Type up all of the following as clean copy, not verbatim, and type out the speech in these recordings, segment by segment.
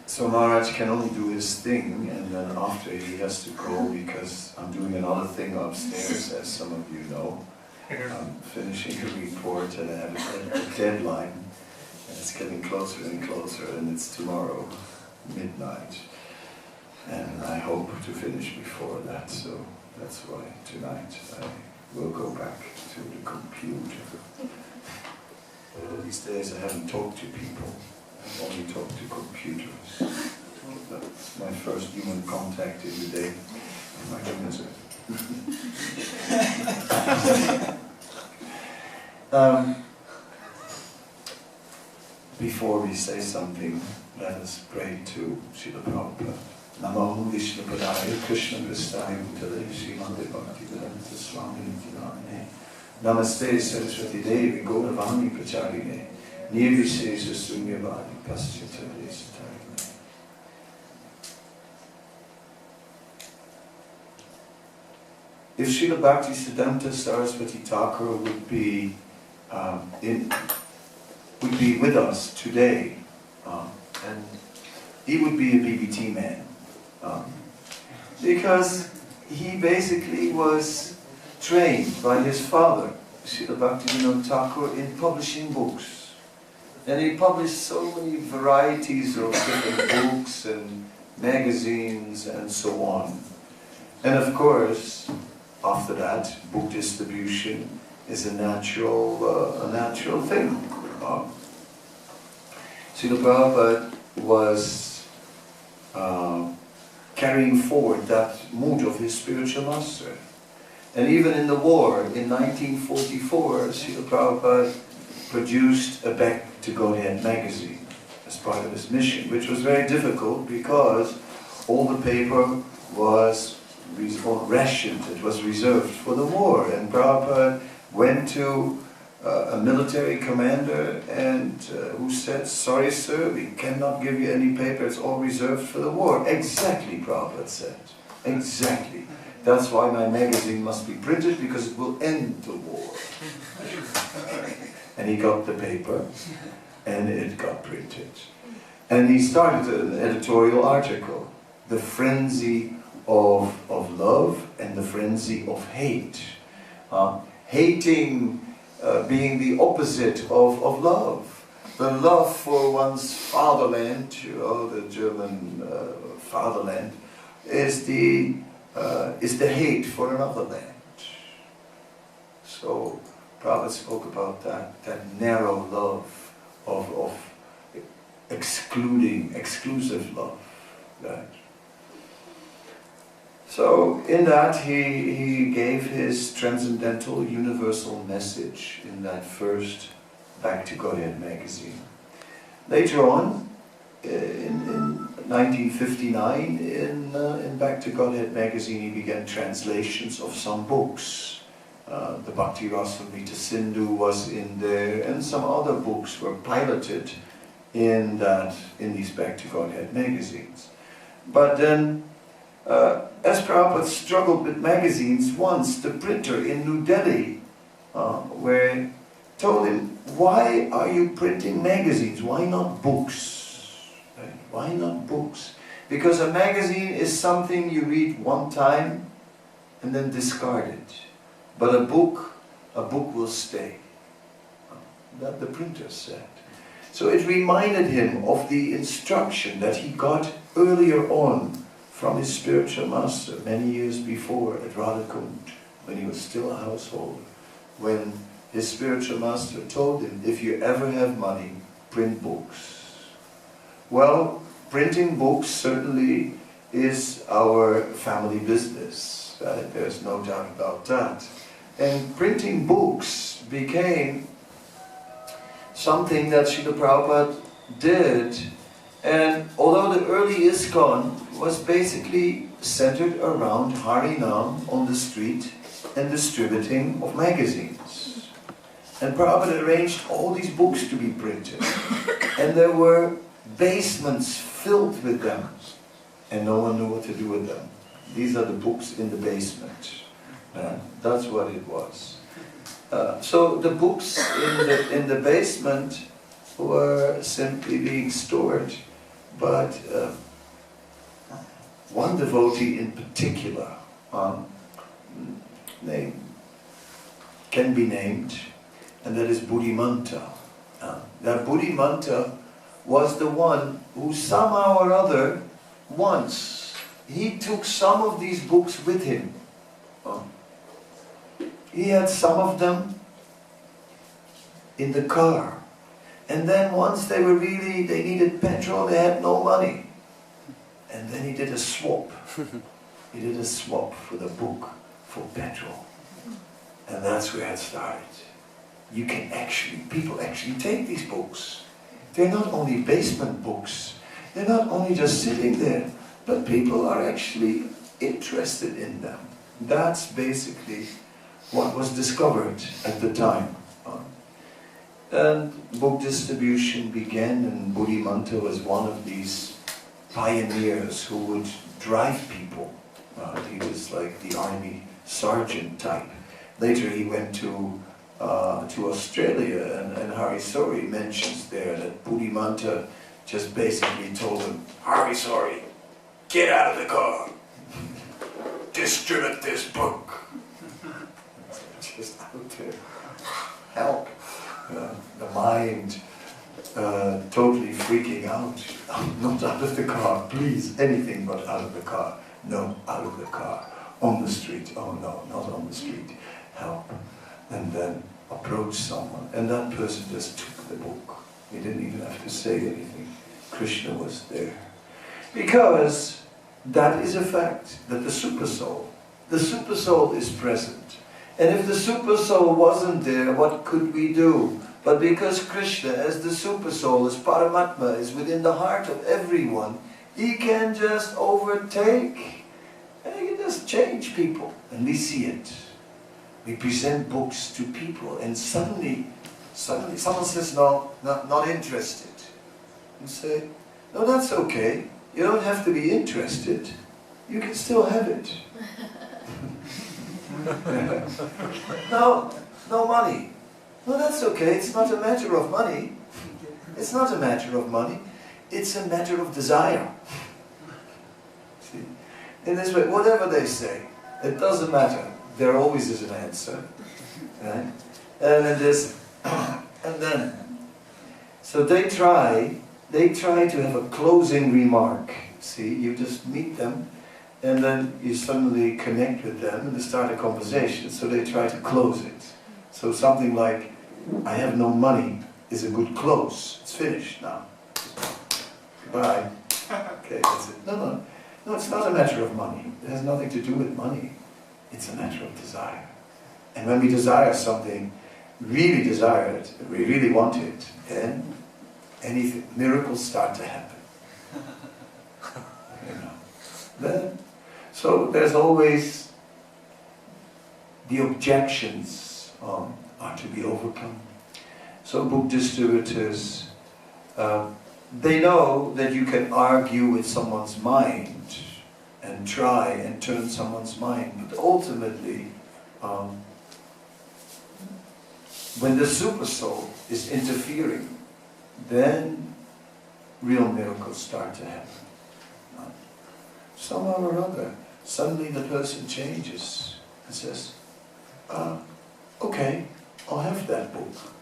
So Maharaj can only do his thing, and then after he has to go because I'm doing another thing upstairs, as some of you know. I'm finishing a report and I have a deadline, and it's getting closer and closer, and it's tomorrow, midnight. And I hope to finish before that, so that's why tonight I will go back to the computer. These days I haven't talked to people. I've only talked to computers. That's my first human contact in the day. My goodness. Before we say something, let us pray to Srila Prabhupada. Namo Vishnu Padaya Krishna Prasthaya Bhutale Srimate Bhaktivedanta Swami Nityanamane Namaste Saraswati Devi Gauravani Pracharine Nirvishesha Sunyavadi Paschata Desatayane. If Srila Bhaktisiddhanta Saraswati Thakur would be with us today, and he would be a BBT man, because he basically was trained by his father, Srila Bhaktivinoda Thakur, in publishing books. And he published so many varieties of different books and magazines and so on. And of course, after that, book distribution is a natural thing. Srila Prabhupada was carrying forward that mood of his spiritual master. And even in the war, in 1944, Srila Prabhupada produced a Back to Godhead magazine as part of his mission, which was very difficult because all the paper was rationed, it was reserved for the war. And Prabhupada went to a military commander and who said, "Sorry sir, we cannot give you any paper, it's all reserved for the war." Exactly, Prabhupada said. Exactly. That's why my magazine must be printed, because it will end the war. And he got the paper, and it got printed. And he started an editorial article, "The Frenzy of Love and the Frenzy of Hate." Hating being the opposite of love. The love for one's fatherland, the German fatherland, is the hate for another land. So Prabhupada spoke about that narrow love of exclusive love. Right? So in that he gave his transcendental universal message in that first Back to Godhead magazine. Later on, in 1959, in Back to Godhead magazine, he began translations of some books. The Bhakti Rasamrita Sindhu was in there, and some other books were piloted in these Back to Godhead magazines. But then, as Prabhupada struggled with magazines, once the printer in New Delhi told him, "Why are you printing magazines? Why not books?" Right? Why not books? Because a magazine is something you read one time and then discard it. But a book will stay. That the printer said. So it reminded him of the instruction that he got earlier on from his spiritual master many years before at Radhakund, when he was still a householder, when his spiritual master told him, "If you ever have money, print books." Well, printing books certainly is our family business. Right? There's no doubt about that. And printing books became something that Srila Prabhupada did. And although the early Iskcon was basically centered around Harinam on the street and distributing of magazines. And Prabhupada arranged all these books to be printed. And there were basements filled with them. And no one knew what to do with them. These are the books in the basement. That's what it was. So the books in the basement were simply being stored. But one devotee in particular can be named, and that is Buddhimanta. That Buddhimanta was the one who somehow or other, once, he took some of these books with him. He had some of them in the car. And then once they needed petrol, they had no money. And then he did a swap. He did a swap for the book for petrol. And that's where it started. People actually take these books. They're not only basement books. They're not only just sitting there, but people are actually interested in them. That's basically what was discovered at the time. And book distribution began, and Buddhimanta was one of these pioneers who would drive people. He was like the army sergeant type. Later he went to Australia, and Hari Sori mentions there that Buddhimanta just basically told him, Hari Sori, get out of the car, distribute this book. Just out there, help. The mind totally freaking out. Not out of the car, please, anything but out of the car. No, out of the car. On the street, oh no, not on the street. Help. And then approach someone, and that person just took the book. He didn't even have to say anything. Krishna was there. Because that is a fact, that the Supersoul is present. And if the Supersoul wasn't there, what could we do? But because Krishna, as the Supersoul, as Paramatma, is within the heart of everyone, he can just overtake, and he can just change people. And we see it. We present books to people, and suddenly someone says, no, not interested. You say, no, that's okay. You don't have to be interested. You can still have it. No money. No, that's okay. It's not a matter of money. It's not a matter of money. It's a matter of desire. See? In this way, whatever they say, it doesn't matter. There always is an answer. Right? So they try to have a closing remark. See, you just meet them, and then you suddenly connect with them and they start a conversation. So they try to close it. So something like, I have no money is a good close. It's finished now. Goodbye. Okay, that's it. No, it's not a matter of money. It has nothing to do with money. It's a matter of desire. And when we desire something, really desire it, we really want it, then miracles start to happen. So there's always the objections are to be overcome. So book distributors, they know that you can argue with someone's mind and try and turn someone's mind, but ultimately, when the Supersoul is interfering, then real miracles start to happen. Somehow or other, suddenly the person changes and says, okay, I'll have that book.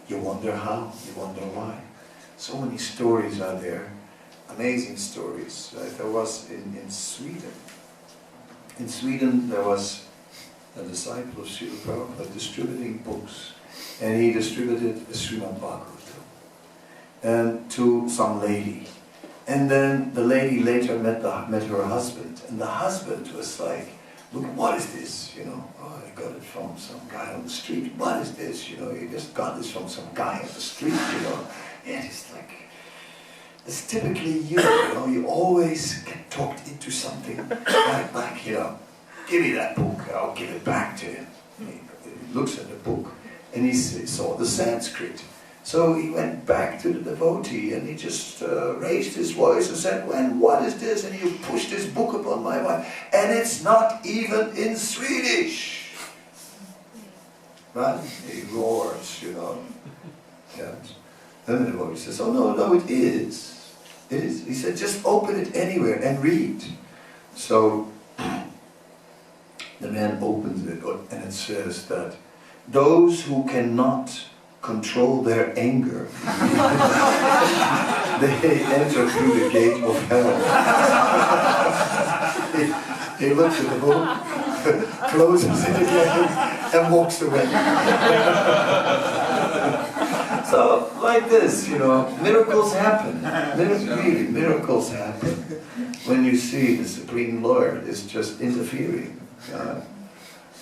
You wonder how, you wonder why. So many stories are there, amazing stories. Right? There was in Sweden. In Sweden there was a disciple of Srila Prabhupada distributing books, and he distributed the Srimad Bhagavatam and to some lady. And then the lady later met her husband, and the husband was like, look, what is this? You know, oh, I got it from some guy on the street. What is this? You know, you just got this from some guy on the street, you know. Yeah, it's like, it's typically you know, you always get talked into something like, you know, give me that book, I'll give it back to him. And he looks at the book, and he saw the Sanskrit. So he went back to the devotee and he just raised his voice and said, well, what is this? And you pushed this book upon my mind. And it's not even in Swedish. Right? He roars, you know. And the devotee says, oh no, no, it is. It is. He said, just open it anywhere and read. So the man opens it and it says that those who cannot control their anger, they enter through the gate of hell. He looks at the book, closes it again, and walks away. So, like this, you know, miracles happen. Really, miracles happen when you see the Supreme Lord is just interfering.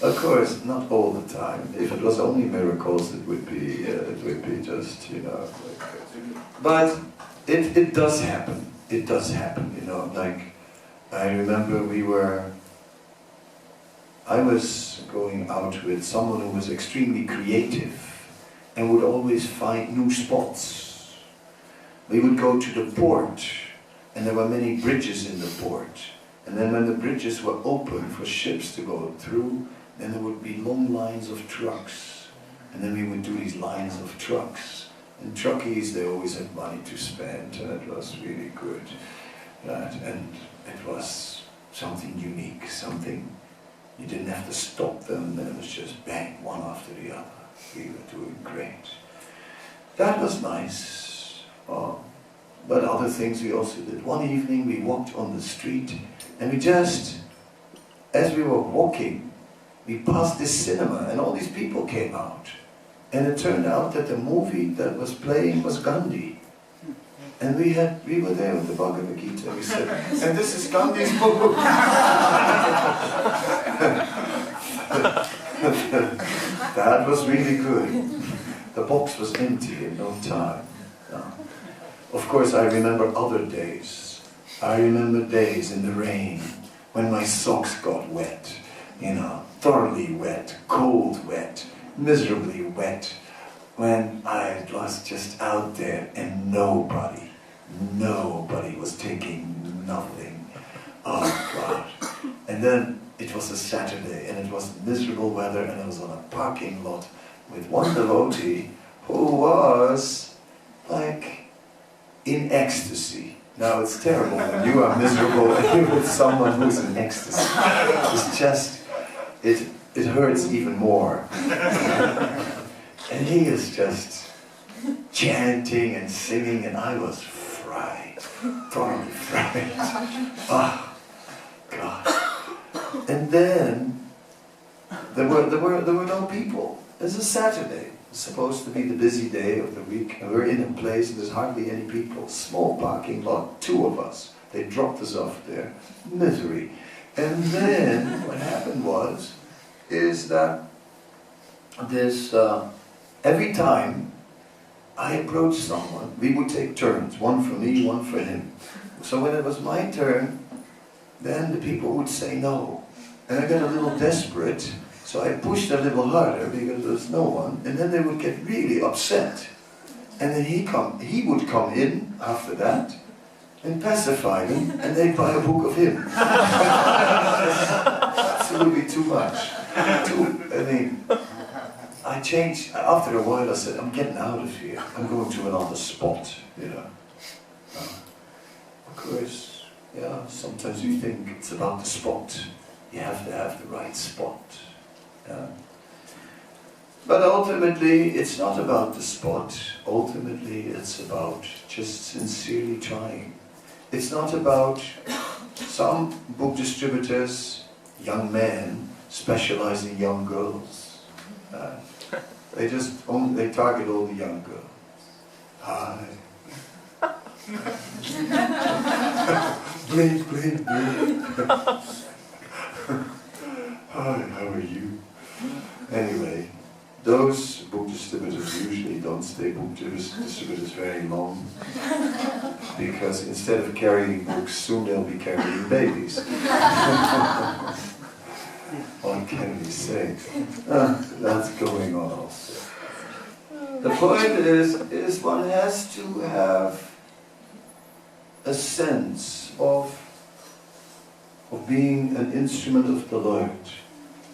Of course, not all the time. If it was only miracles, it would be just, you know. But it does happen. It does happen, you know. Like, I remember I was going out with someone who was extremely creative and would always find new spots. We would go to the port, and there were many bridges in the port. And then when the bridges were open for ships to go through, then there would be long lines of trucks. And then we would do these lines of trucks. And truckies, they always had money to spend, and it was really good. And it was something unique, something you didn't have to stop them, and it was just bang, one after the other. We were doing great. That was nice. But other things we also did. One evening we walked on the street, and we just, as we were walking, we passed this cinema, and all these people came out. And it turned out that the movie that was playing was Gandhi. And we were there with the Bhagavad Gita. We said, and this is Gandhi's book. That was really good. The box was empty in no time. Of course, I remember other days. I remember days in the rain when my socks got wet, you know, thoroughly wet, cold wet, miserably wet, when I was just out there and nobody was taking nothing. Oh God. And then it was a Saturday and it was miserable weather, and I was on a parking lot with one devotee who was like in ecstasy. Now it's terrible when you are miserable and you're with someone who's in ecstasy. It's just, it hurts even more. And he is just chanting and singing, and I was fried, totally fried. Oh, God. And then there were no people. It's a Saturday. It's supposed to be the busy day of the week, and we're in a place and there's hardly any people. Small parking lot, 2 of us. They dropped us off there. Misery. And then what happened is that this every time I approached someone, we would take turns, one for me, one for him. So when it was my turn, then the people would say no. And I got a little desperate, so I pushed a little harder because there was no one, and then they would get really upset. And then he would come in after that and pacify them, and they'd buy a book of him. Absolutely too much. I changed, after a while I said, I'm getting out of here. I'm going to another spot, you know. Of course, yeah, sometimes you think it's about the spot. You have to have the right spot. Yeah. But ultimately, it's not about the spot. Ultimately, it's about just sincerely trying. It's not about some book distributors, young men, specialize in young girls. They target all the young girls. Hi. Blink, blink, blink. Hi, how are you? Anyway, those book distributors usually don't stay book distributors very long, because instead of carrying books, soon they'll be carrying babies. What can we say? That's going on also. The point is one has to have a sense of being an instrument of the Lord,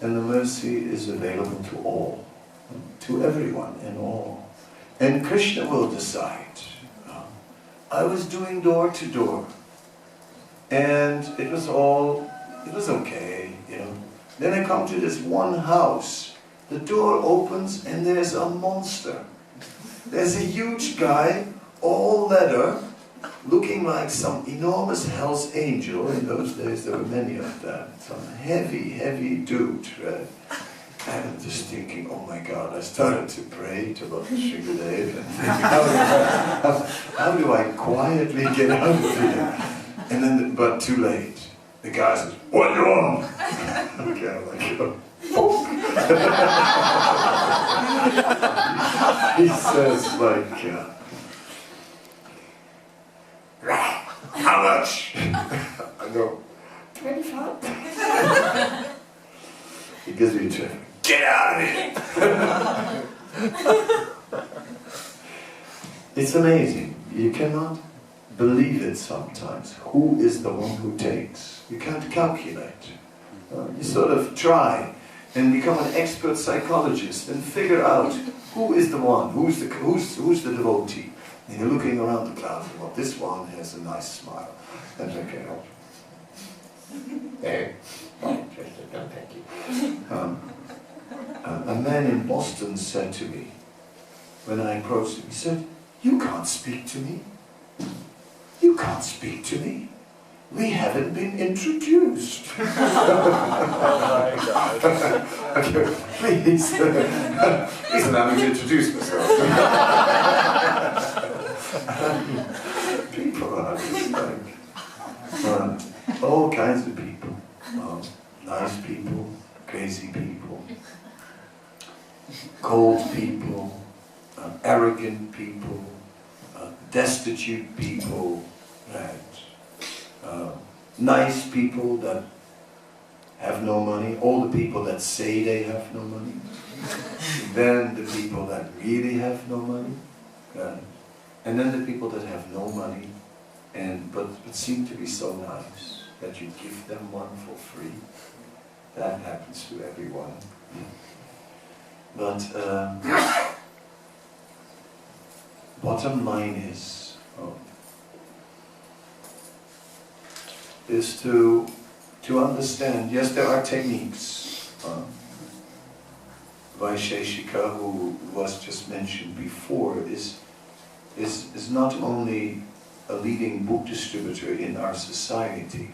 and the mercy is available to all, to everyone and all. And Krishna will decide. I was doing door to door, and it was okay, you know. Then I come to this one house. The door opens and there's a monster. There's a huge guy, all leather, looking like some enormous Hell's Angel. In those days there were many of them. Some heavy, heavy dude, right? And I'm just thinking, oh my God, I started to pray to Lord Sringadev and thinking, how do I quietly get out of here? And then, but too late. The guy says, what do you want? Okay, I'm like, oh. He says like, how much? I go, 25. He gives me a check. Get out of here! It's amazing. You cannot believe it sometimes. Who is the one who takes? You can't calculate. You sort of try and become an expert psychologist and figure out who is the one, who's the devotee. And you're looking around the clouds, well, this one has a nice smile. And okay, hey, no, thank you. A man in Boston said to me, when I approached him, he said, you can't speak to me. You can't speak to me. We haven't been introduced. Okay, please allow me to introduce myself. People are just like, all kinds of people. Nice people, crazy people, cold people, arrogant people, destitute people, right? Nice people that have no money, all the people that say they have no money, then the people that really have no money, right? And then the people that have no money, but seem to be so nice that you give them one for free. That happens to everyone. But bottom line is to understand, yes, there are techniques. Vaisheshika, who was just mentioned before, is not only a leading book distributor in our society,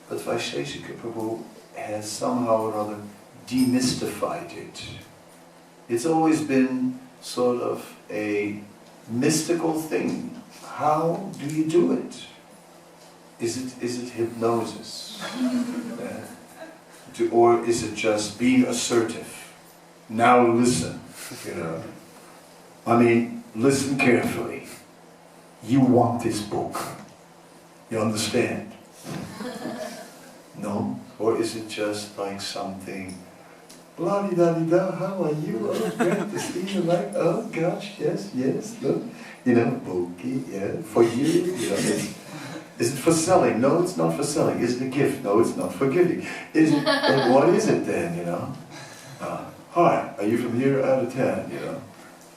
but Vaisheshika Prabhu has somehow or other demystified it. It's always been sort of a mystical thing. How do you do it? Is it hypnosis? Or is it just being assertive? Now listen, you know. I mean, listen carefully. You want this book. You understand? No? Or is it just like something, blah-di-da-di-da, how are you? Oh, great to see you. Like, oh gosh, yes, look. You know, bookie, yeah, for you. You know, is it for selling? No, it's not for selling. Is it a gift? No, it's not for giving. Is it? And what is it then? You know? Hi, are you from here out of town? You know,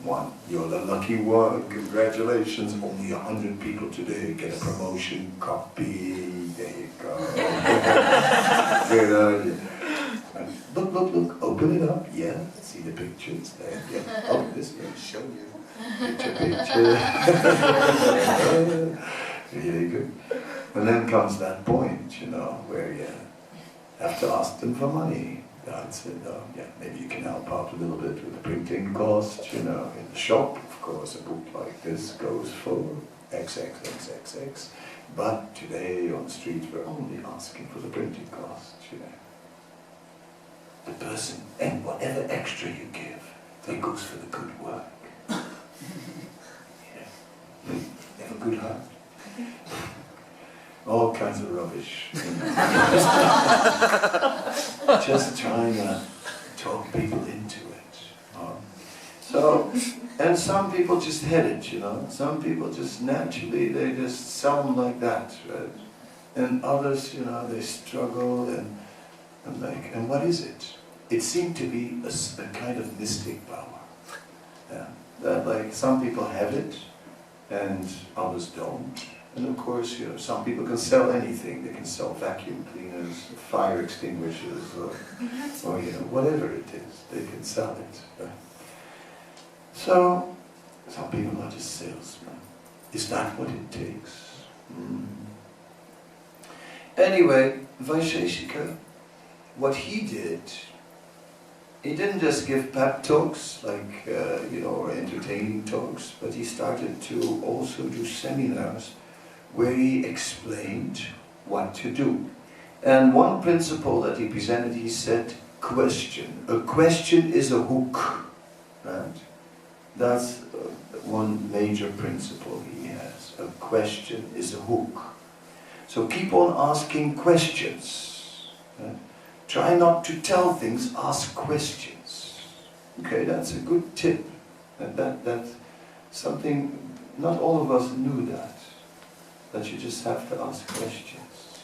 one. You're the lucky one. Congratulations. Only 100 people today get a promotion copy. There you go. You know, look. Open it up. Yeah. See the pictures there. Yeah. Open this. Yeah. Show you. Picture. Really good. And then comes that point, you know, where you have to ask them for money. God said, yeah, maybe you can help out a little bit with the printing cost, you know. In the shop, of course, a book like this goes for XXXXX. But today on the street, we're only asking for the printing cost, you know. The person, and whatever extra you give, that goes for the good work. Yeah. You have a good heart. All kinds of rubbish. Just trying to talk people into it. So, and some people just hit it, you know. Some people just naturally, they just sound like that, right? And others, you know, they struggle and what is it? It seemed to be a kind of mystic power. Yeah. that like some people have it and others don't. And of course, you know, some people can sell anything. They can sell vacuum cleaners, fire extinguishers, or you know, whatever it is, they can sell it. So, some people are just salesmen. Is that what it takes? Anyway, Vaisheshika, what he did, he didn't just give pep talks, like, you know, or entertaining talks, but he started to also do seminars where he explained what to do. And one principle that he presented, he said, question. A question is a hook, right? That's one major principle he has. A question is a hook. So keep on asking questions. Right? Try not to tell things, ask questions. Okay, that's a good tip. That's something, not all of us knew that you just have to ask questions.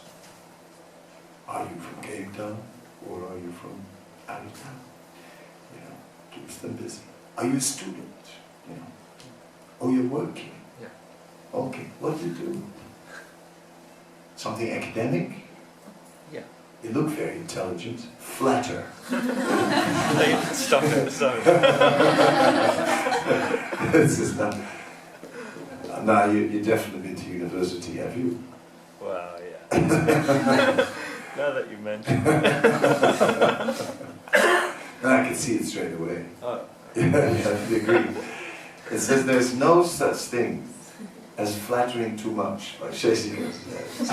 Are you from Cape Town? Or are you from out of town? You know, keeps them busy. Are you a student? You know, or you're working? Yeah. Okay, what do you do? Something academic? Yeah. You look very intelligent. Flatter. Stop it, sorry. This is not... Now, you've definitely been to university, have you? Well, yeah. Now that you mention it. I can see it straight away. Oh. Yeah, I agree. It says there's no such thing as flattering too much, like Sheshika says.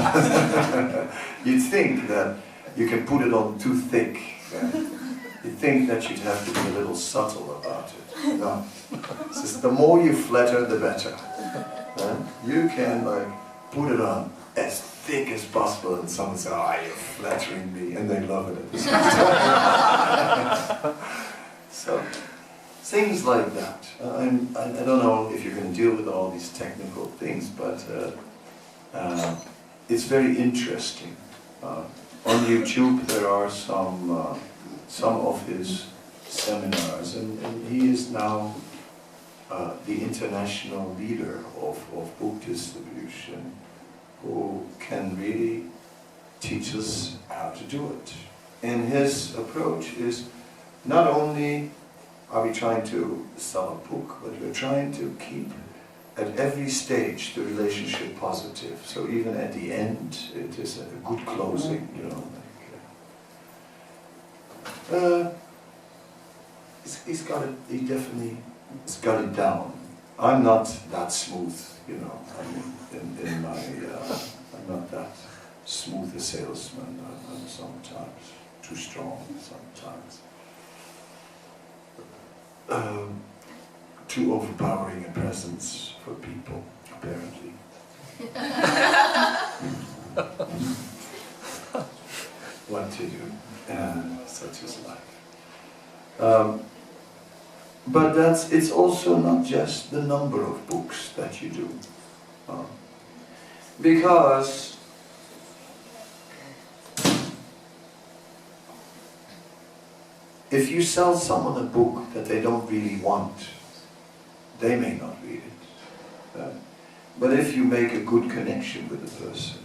You'd think that you can put it on too thick. Yeah? You'd think that you'd have to be a little subtle about it. No. It says the more you flatter, the better. Yeah? You can like put it on as thick as possible, and someone says, "Oh, you're flattering me," and they love it at the same time. So, things like that. I don't know if you're going to deal with all these technical things, but it's very interesting. On YouTube there are some of his seminars, and he is now the international leader of book distribution, who can really teach us how to do it. And his approach is not only are we trying to sell a book, but we're trying to keep at every stage the relationship positive. So even at the end, it is a good closing, you know. He's got it. He definitely has got it down. I'm not that smooth, you know. I'm not that smooth a salesman. I'm sometimes too strong. Sometimes too overpowering a presence for people, apparently. What to do? Such is life. But it's also not just the number of books that you do. Because if you sell someone a book that they don't really want, they may not read it. But if you make a good connection with the person,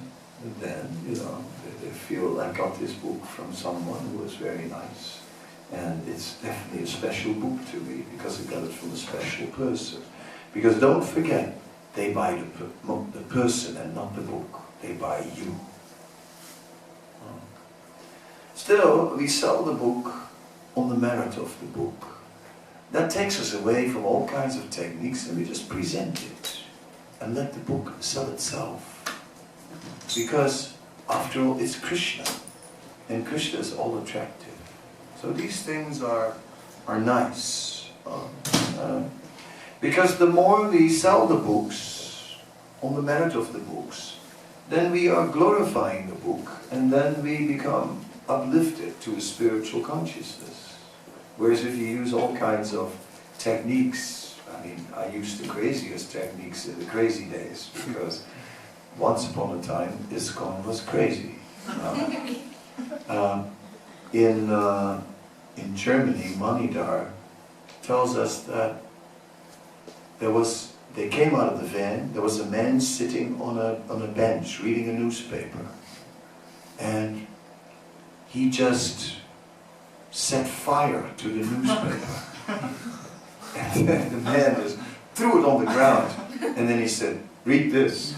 then, you know, they feel, I got this book from someone who was very nice. And it's definitely a special book to me because I got it from a special person. Because don't forget, they buy the person and not the book. They buy you. Still, we sell the book on the merit of the book. That takes us away from all kinds of techniques, and we just present it and let the book sell itself. Because after all, it's Krishna, and Krishna is all attractive. So these things are nice. Because the more we sell the books on the merit of the books, then we are glorifying the book, and then we become uplifted to a spiritual consciousness. Whereas if you use all kinds of techniques, I mean, I used the craziest techniques in the crazy days, because once upon a time, Iskcon was crazy. In Germany, Manidar tells us that they came out of the van, there was a man sitting on a bench reading a newspaper. And he just set fire to the newspaper. And then the man just threw it on the ground. And then he said, "Read this."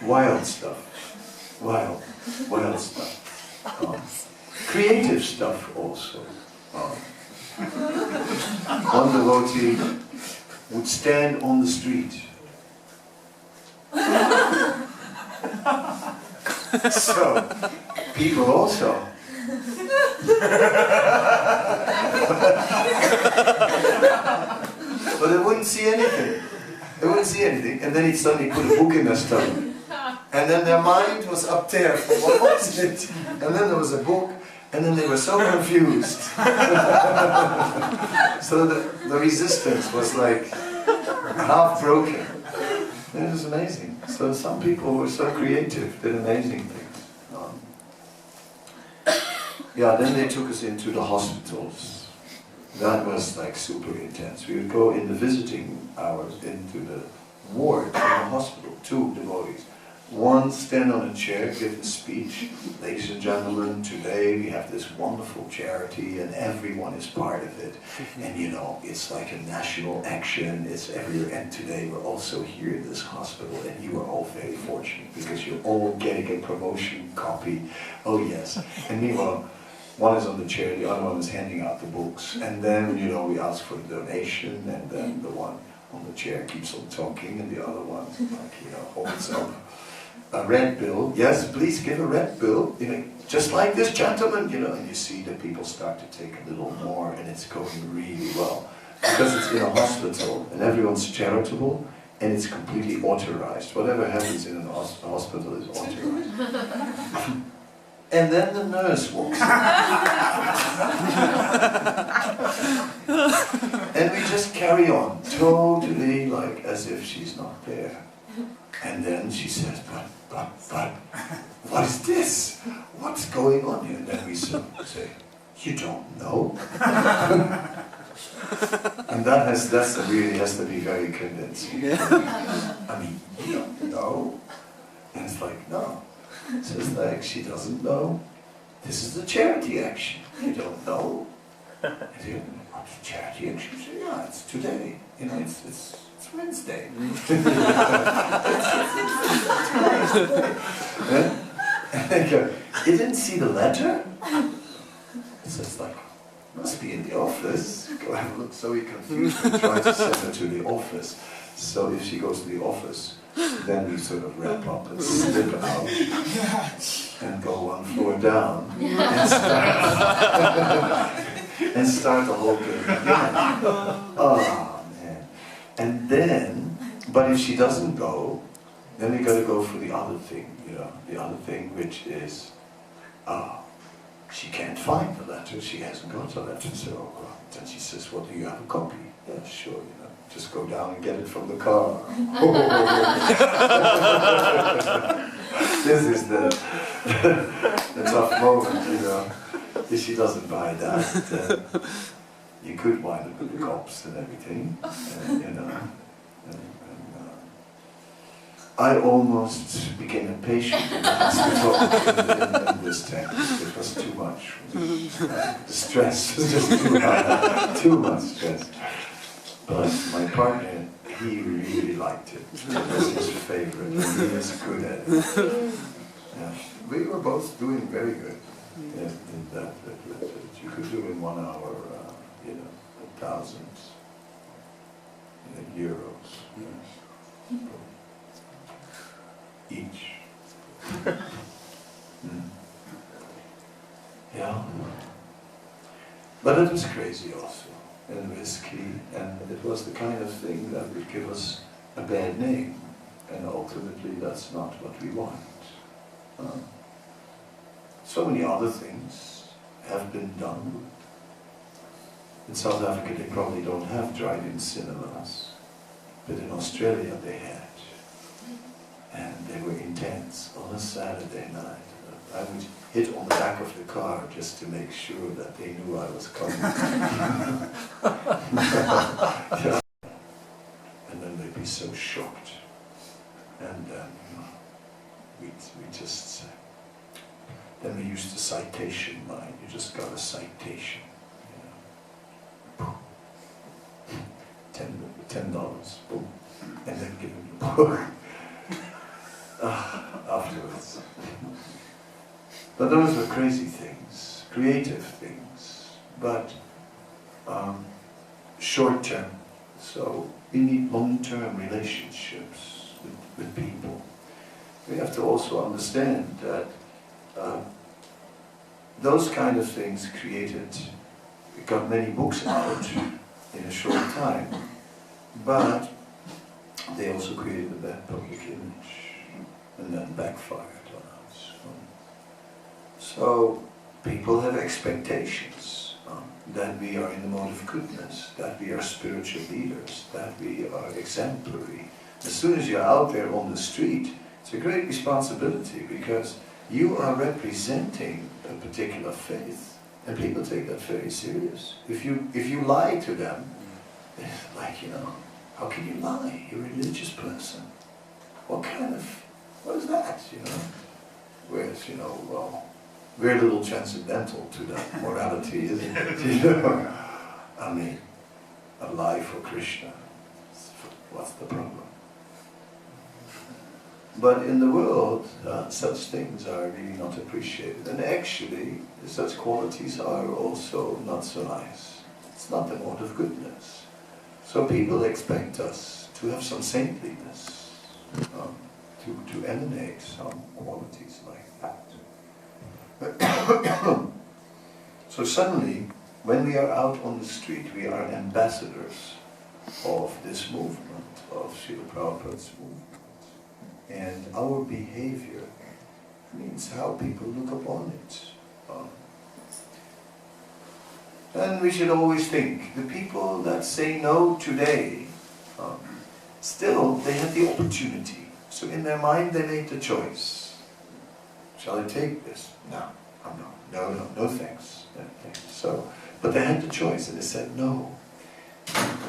Wild stuff. Wild stuff. Creative stuff also. One devotee would stand on the street. So, people also. But they wouldn't see anything. They wouldn't see anything. And then he'd suddenly put a book in their stomach. And then their mind was up there for what was it? And then there was a book. And then they were so confused. So the resistance was like half broken. It was amazing. So some people were so creative, did amazing things. Yeah, then they took us into the hospitals. That was like super intense. We would go in the visiting hours into the ward in the hospital, 2 devotees. One stand on a chair, give a speech. Ladies and gentlemen, today we have this wonderful charity and everyone is part of it. And you know, it's like a national action, it's everywhere. And today we're also here in this hospital and you are all very fortunate because you're all getting a promotion copy. Oh yes. And meanwhile, one is on the chair, the other one is handing out the books. And then, you know, we ask for a donation and then the one on the chair keeps on talking and the other one, like, you know, holds up a red bill. Yes, please give a red bill. You know, just like this gentleman, you know, and you see that people start to take a little more and it's going really well. Because it's in a hospital and everyone's charitable and it's completely authorized. Whatever happens in a hospital is authorized. And then the nurse walks in. And we just carry on, totally like as if she's not there. And then she says, but, what is this? What's going on here? And then we say, you don't know? And that really has to be very convincing. I mean, you don't know? And it's like, no. So it's like, she doesn't know. This is a charity action. You don't know. And you know, what's a charity action? Say, yeah, it's today. You know, it's Wednesday. And they go, you didn't see the letter? So it's like, must be in the office. Go have a look. So we confused and try to send her to the office. So if she goes to the office, then we sort of wrap up and slip out and go 1 floor down and start the whole thing again. Oh man. And then, but if she doesn't go, then we got to go for the other thing, you know, the other thing which is, she can't find the letter, she hasn't got the letter, so then she says, well, do you have a copy? Yeah, sure, you know, just go down and get it from the car. This is the tough moment, you know. If she doesn't buy that, then you could wind up with the cops and everything, and, you know. I almost became impatient in the hospital in this time. It was too much. The stress was just too much stress. But my partner, he really liked it. It was his favorite, and he is good at it. Yeah. We were both doing very good. Yeah, in that you could do in 1 hour, you know, 1,000 euros. Yes. Each. Yeah. But it was crazy also, and risky, and it was the kind of thing that would give us a bad name, and ultimately that's not what we want. So many other things have been done. In South Africa they probably don't have drive-in cinemas, but in Australia they had. And they were intense on a Saturday night. hit on the back of the car just to make sure that they knew I was coming. Yeah. And then they'd be so shocked. And then we just, then we used the citation line. You just got a citation. You know. $10, boom. And then give them the book afterwards. But those were crazy things, creative things, but short-term. So we need long-term relationships with people. We have to also understand that those kind of things got many books out in a short time, but they also created a bad public image and then backfired on us. So people have expectations that we are in the mode of goodness, that we are spiritual leaders, that we are exemplary. As soon as you're out there on the street, it's a great responsibility because you are representing a particular faith, and people take that very serious. If you lie to them, it's like, you know, how can you lie? You're a religious person. What is that, you know? Whereas, you know, well, we're a little transcendental to that morality, isn't it? You know? I mean, a lie for Krishna, what's the problem? But in the world, such things are really not appreciated. And actually, such qualities are also not so nice. It's not the mode of goodness. So people expect us to have some saintliness, to emanate some qualities like that. So suddenly, when we are out on the street, we are ambassadors of this movement, of Srila Prabhupada's movement. And our behavior means how people look upon it. And we should always think, the people that say no today, still they have the opportunity. So in their mind they make the choice. Shall I take this? No, I'm not. No thanks. No, thanks. So, but they had the choice and they said no.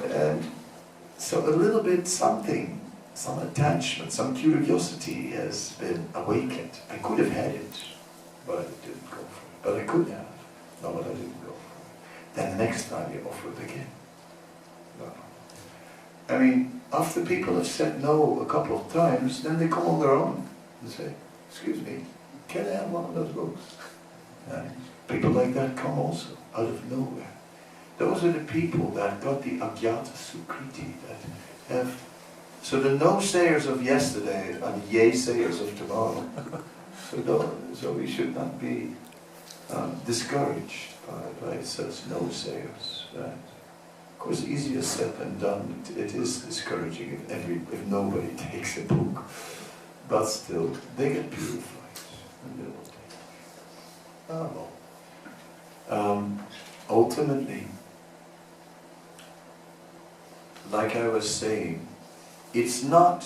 And so a little bit something, some attachment, some curiosity has been awakened. I could have had it, but I didn't go for it. But I could have. No, but I didn't go for it. Then the next time you offer it again. No. I mean, after people have said no a couple of times, then they come on their own and say, excuse me, can I have one of those books? And people like that come also, out of nowhere. Those are the people that got the Agyata Sukriti, that have... So the no-sayers of yesterday are the yay-sayers of tomorrow. So we should not be discouraged by such no-sayers. Right? Of course, easier said than done. It is discouraging if nobody takes a book. But still, they get purified. And they will take it. Oh, well. Ultimately, like I was saying, it's not,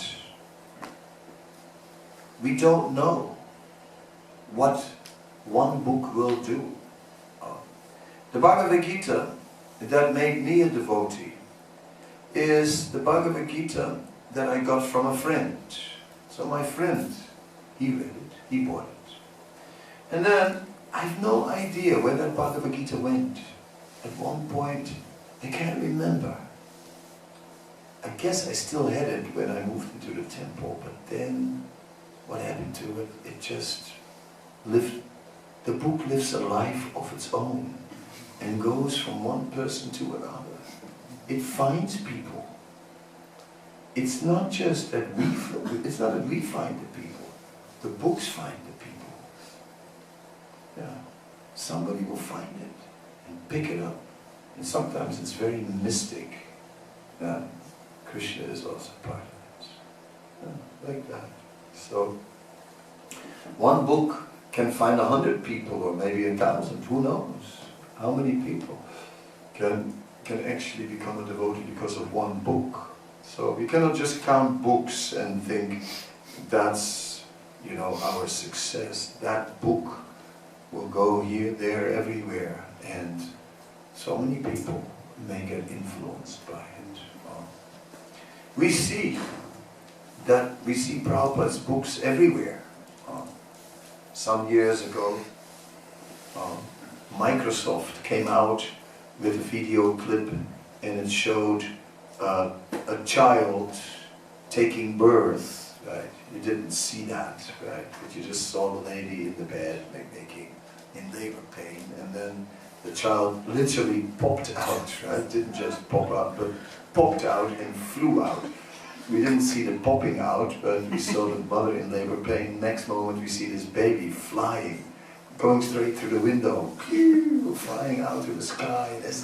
we don't know what one book will do. The Bhagavad Gita that made me a devotee is the Bhagavad Gita that I got from a friend. So my friend, he read it, he bought it. And then I have no idea where that Bhagavad Gita went. At one point, I can't remember. I guess I still had it when I moved into the temple, but then what happened to it? It just lived, the book lives a life of its own and goes from one person to another. It finds people. It's not just that we find the people, the books find the people. Yeah. Somebody will find it and pick it up. And sometimes it's very mystic. Yeah. Krishna is also part of it. Yeah, like that. So, one book can find 100 people or maybe 1,000, who knows? How many people can actually become a devotee because of one book? So we cannot just count books and think that's, you know, our success. That book will go here, there, everywhere, and so many people may get influenced by it. We see Prabhupada's books everywhere. Some years ago, Microsoft came out with a video clip, and it showed a child taking birth, right? You didn't see that, right? But you just saw the lady in the bed making in labor pain, and then the child literally popped out, right? Didn't just pop out, but popped out and flew out. We didn't see the popping out, but we saw the mother in labor pain. Next moment we see this baby flying, going straight through the window, flying out to the sky, and as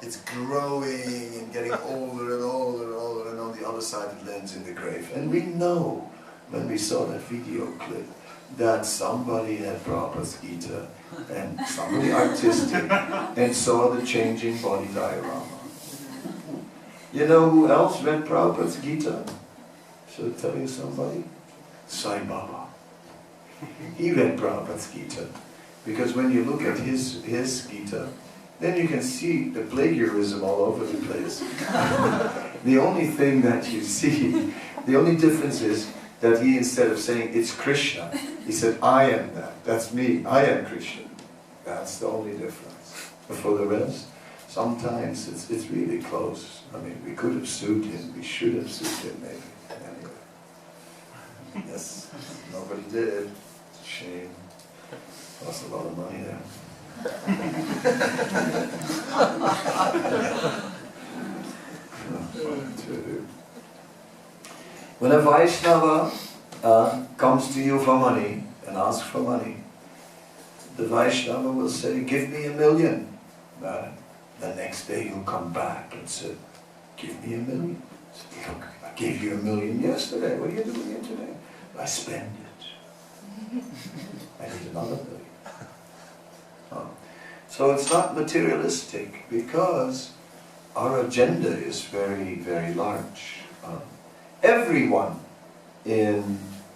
it's growing and getting older and older and older, and on the other side it lands in the grave. And we know, when we saw that video clip, that somebody had Prabhupada's Gita, and somebody artistic, and saw the changing body diorama. You know who else read Prabhupada's Gita? Should I tell you somebody? Sai Baba. He read Prabhupada's Gita, because when you look at his Gita, then you can see the plagiarism all over the place. The only thing that you see, the only difference is that he, instead of saying it's Krishna, he said I am that, that's me, I am Krishna. That's the only difference. But for the rest, sometimes it's really close. I mean, we could have sued him, we should have sued him maybe. Anyway. Yes, nobody did. It's a shame. Lost a lot of money there. When a Vaishnava comes to you for money and asks for money, the Vaishnava will say, give me $1 million. The next day he'll come back and say, give me $1 million. Say, look, I gave you $1 million yesterday. What are you doing here today? I spend it. I need another $1 million. So it's not materialistic, because our agenda is very, very large. Everyone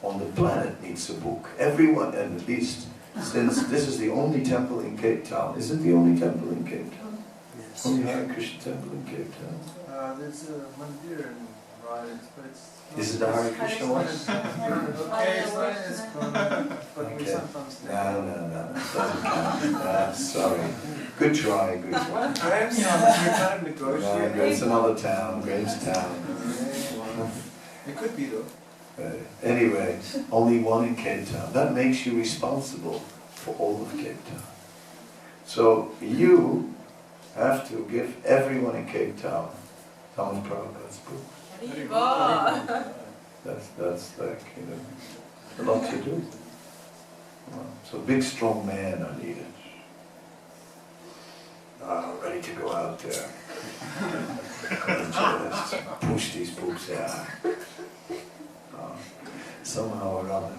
on the planet needs a book. Everyone, and at least since this is the only temple in Cape Town. Is it the only temple in Cape Town? Yes. Only Hare Krishna temple in Cape Town? There's a mandir in Ryan, but it's... Is it the Hare Krishna one? Okay, it's not Iskcon, but we sometimes... No, doesn't count. Sorry. Good try, good try. Graham's town, we're trying to negotiate. No, it's another town, Grahamstown. It could be though. Anyway, only one in Cape Town. That makes you responsible for all of Cape Town. So you have to give everyone in Cape Town some of Prabhupada's book. That's like, a lot to do. So big strong men are needed. Ready to go out there. And just push these books out. Somehow or other.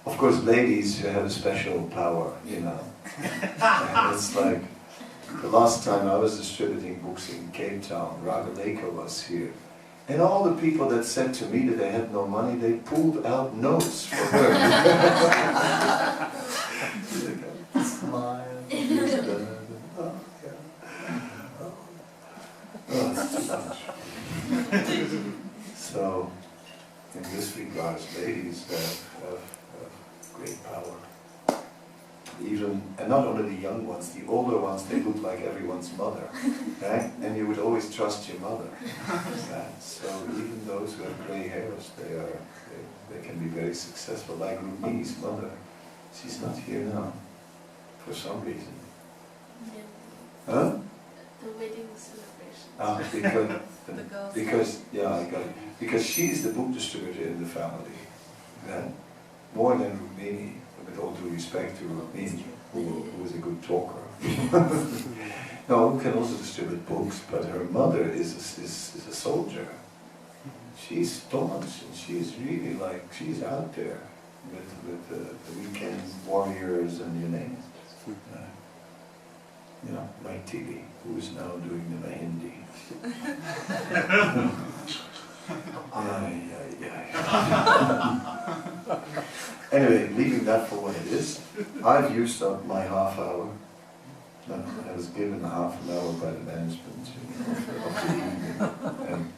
Of course, ladies have a special power, And it's like, the last time I was distributing books in Cape Town, Ragaleka was here. And all the people that said to me that they had no money, they pulled out notes for her. Smile. Oh, it's too much. So, in this regard, ladies have great power. Even, and not only the young ones, the older ones, they look like everyone's mother, right? And you would always trust your mother. Right? So even those who have gray hairs, they can be very successful. Like Rumi's mother, she's not here now, for some reason. Yeah. Huh? The wedding celebration. Because yeah, I got it. Because she's the book distributor in the family. Then, more than Rumini, with all due respect to Rumini, who is a good talker. No, who can also distribute books, but her mother is a soldier. She's staunch, and she's really like, she's out there with the weekend warriors and you name it. Like TV, who is now doing the Mahindi. Anyway, leaving that for what it is, I've used up my half hour. No, I was given half an hour by the management, of the evening, and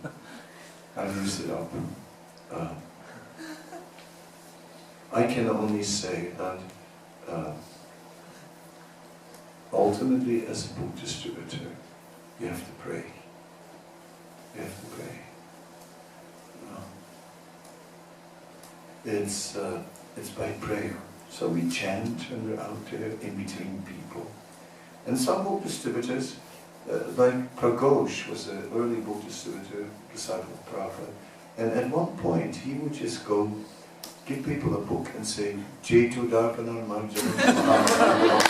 I've used it up. I can only say that ultimately, as a book distributor, you have to pray. You have to pray. It's by prayer. So we chant when we're out there in between people. And some book distributors, like Pragosh was an early book distributor, disciple of Prabhupada, and at one point he would just go give people a book and say, Jetu Darpanam Marjanam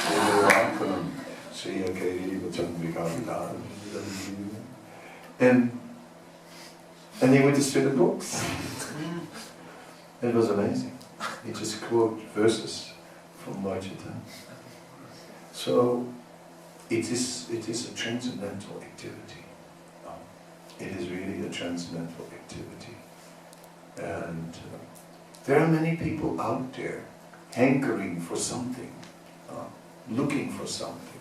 Sri Akari Vachandrika. And he would distribute books. It was amazing. He just quote verses from Vajita. So it is a transcendental activity. It is really a transcendental activity. And there are many people out there hankering for something, looking for something.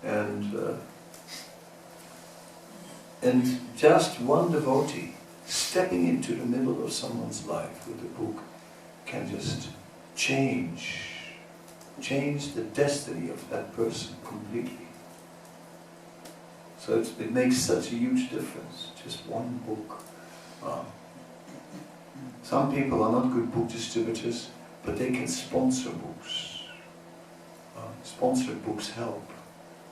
And just one devotee stepping into the middle of someone's life with a book can just change the destiny of that person completely. So it makes such a huge difference, just one book. Some people are not good book distributors, but they can sponsor books. Sponsored books help.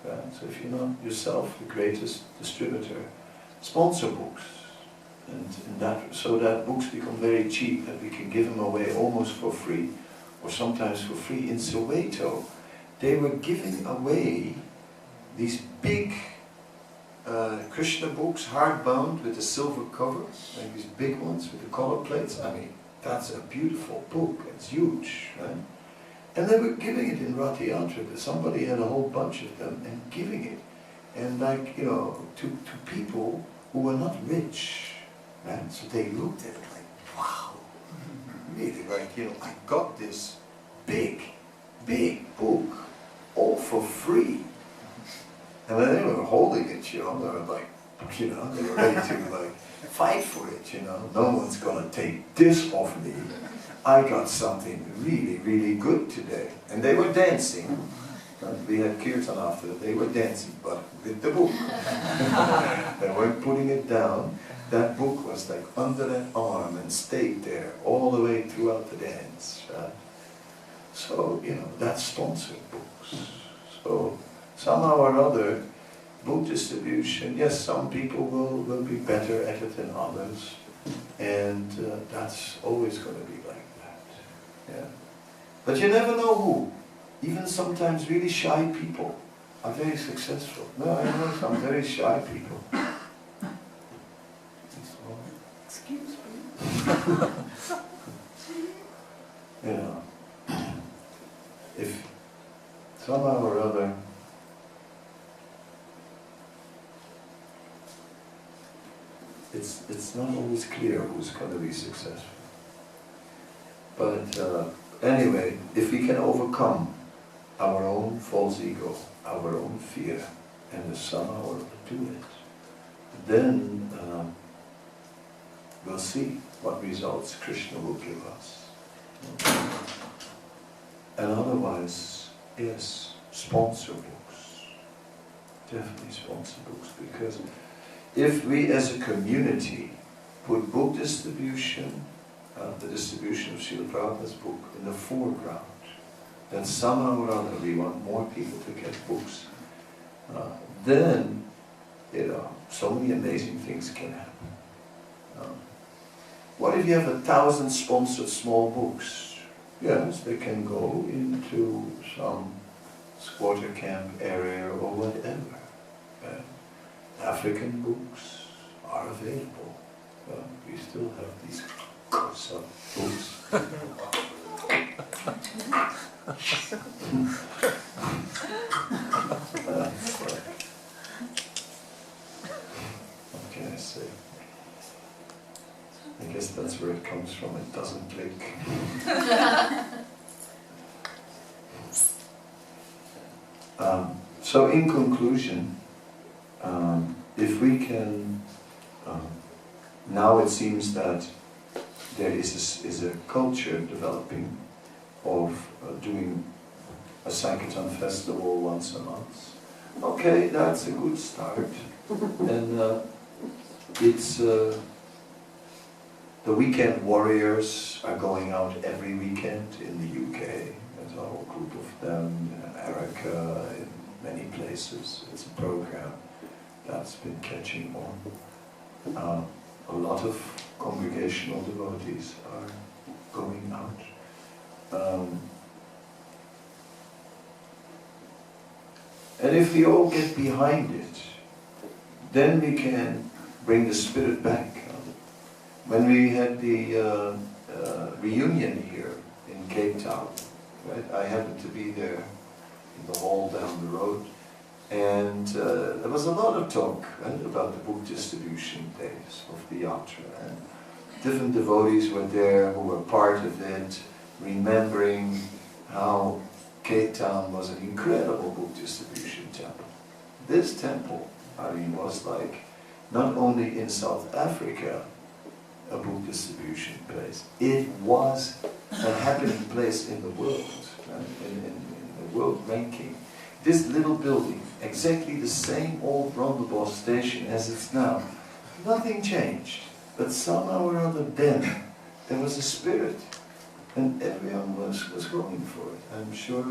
So if you're not yourself the greatest distributor, sponsor books. And so that books become very cheap, that we can give them away almost for free, or sometimes for free. In Soweto, they were giving away these big Krishna books, hardbound with a silver cover, like these big ones with the color plates. I mean, that's a beautiful book, it's huge, right? And they were giving it in Rathayatra. Somebody had a whole bunch of them and giving it, and like, you know, to people who were not rich. And so they looked at it like, wow, really, like, you know, I got this big book, all for free. And then they were holding it, you know, they were like, you know, they were ready to like fight for it, you know. No one's gonna take this off me. I got something really, really good today. And they were dancing. We had kirtan after that, they were dancing, but with the book. They weren't putting it down. That book was like under that arm and stayed there all the way throughout the dance. So, you know, that's sponsored books. So, somehow or other, book distribution, yes, some people will be better at it than others. And that's always going to be like that. Yeah. But you never know who. Even sometimes really shy people are very successful. No, I know some very shy people. Excuse me. You know, if somehow or other it's not always clear who's going to be successful. But anyway, if we can overcome our own false ego, our own fear, and somehow or other do it, then we'll see what results Krishna will give us. And otherwise, yes, sponsor books. Definitely sponsor books, because if we as a community put book distribution, the distribution of Srila Prabhupada's book in the foreground, then somehow or other we want more people to get books, then, you know, so many amazing things can happen. What if you have 1,000 sponsored small books? Yes, they can go into some squatter camp area or whatever. African books are available. We still have these Kosa books. What can I say? I guess that's where it comes from, it doesn't click. So in conclusion, if we can, now it seems that there is a culture developing of doing a Sankirtan festival once a month. Okay, that's a good start. And it's the weekend warriors are going out every weekend in the UK. There's a whole group of them in America, in many places. It's a program that's been catching on. A lot of congregational devotees are going out. And if we all get behind it, then we can bring the spirit back. When we had the reunion here in Cape Town, right? I happened to be there in the hall down the road, and there was a lot of talk, right, about the book distribution days of the Yatra, and different devotees were there who were part of it, remembering how Cape Town was an incredible book distribution temple. This temple, I mean, was like not only in South Africa a book distribution place, it was a happening place in the world, in the world ranking. This little building, exactly the same old Rondebosch station as it's now, nothing changed, but somehow or other then there was a spirit, and everyone was going for it. I'm sure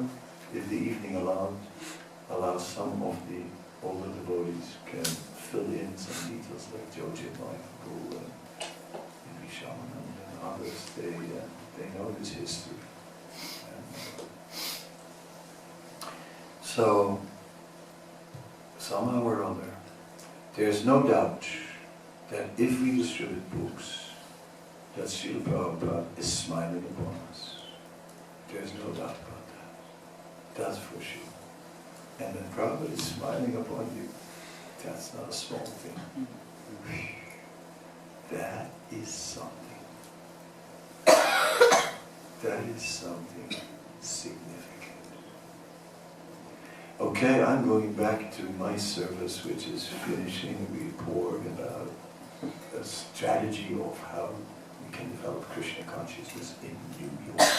if the evening allows some of the older devotees can fill in some details, like Joji Michael and Vishaman and others, they know this history. So, somehow or other, there's no doubt that if we distribute books, that Srila Prabhupada is smiling upon us. There's no doubt about that. That's for sure. And when Prabhupada is smiling upon you, that's not a small thing. That is something. That is something significant. Okay, I'm going back to my service, which is finishing a report about a strategy of how we can develop Krishna consciousness in New York.